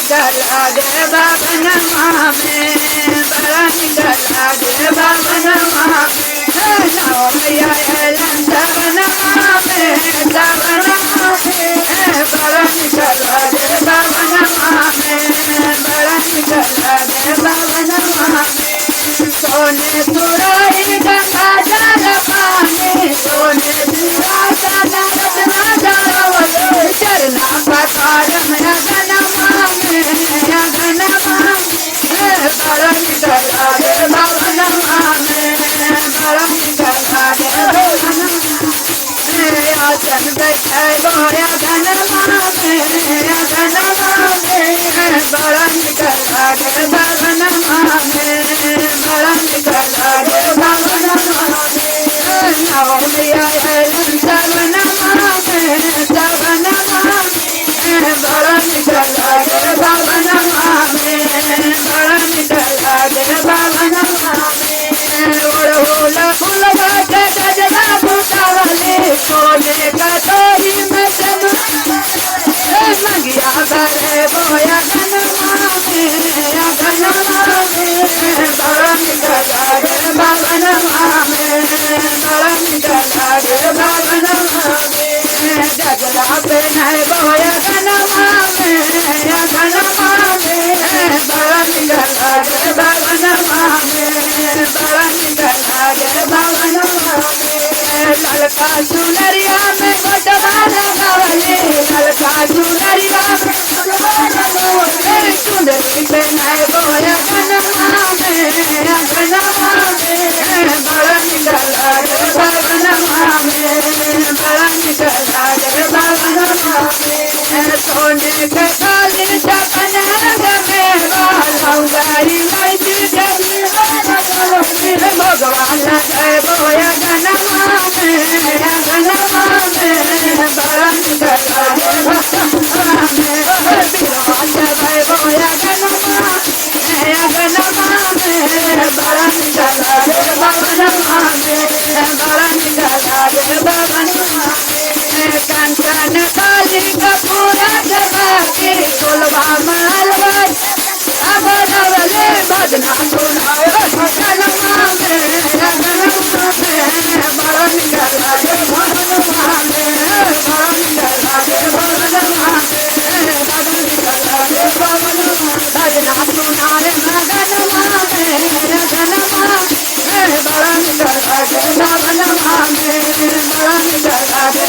लागे बाबन मामे बड़ा निकल लागे बाबन मामे लाओ भैया लंदन मामे सावन मामे बड़ा निकल लागे बाबन मामे बड़ा निकल लागे बाबन मामे सोने सुराई गंगा जल पानी सोने सुराई गंगा रत्ना जल चरना पकार मेरा गन मामे गन मामे बड़ा निकल लागे बाबन मामे बड़ा निकल लागे बाबन मामे आसन बैठे बोया गन मामे गन मामे बड़ा निकल लागे बाबन मामे बड़ा निकल लागे बाबन मामे लाओ भैया सावन मामे सावन मामे बड़ा निकल लागे बाबन मामे बड़ा निकल लागे बाबन मामे ओढ़ोला फूल बाटे गजरा फूटावले सोने का तोरी में चनु मंगिया भरे बोया गन मामे गन मामे बड़ा निकल लागे बाबन मामे बड़ा निकल लागे बाबन मामे गजरा पे नहीं बोया गन मामे गन मामे बड़ा निकल लागे बाबन मामे बड़ा निकल लागे बाबन मामे ललका चुनरिया में गोटवा लगावले ललका चुनरिया में गोटवा लगावले चुनरी पे नहीं बोया गन मामे गन मामे बड़ा निकल लागे बाबन मामे बड़ा निकल लागे बाबन मामे सोने के काली चपन में बालौगारी लैती भगवान लगे बोया गन मामे गन मामे बड़ा निकल लागे बाबन मामे बिरहान लगे बोया गन मामे गन मामे बड़ा निकल लागे बाबन मामे बड़ा निकल लागे बाबन मामे कंचन काली कपूरा जगा के कोलवा मालवा अबरवले भजना सुनाओ गन मामे गन मामे बड़ा निकल लागे बाबन मामे बड़ा निकल लागे बाबन मामे बड़ा निकल लागे बाबन मामे भजना सुनारे गन मामे गन मामे बड़ा निकल लागे बाबन मामे बड़ा निकल लागे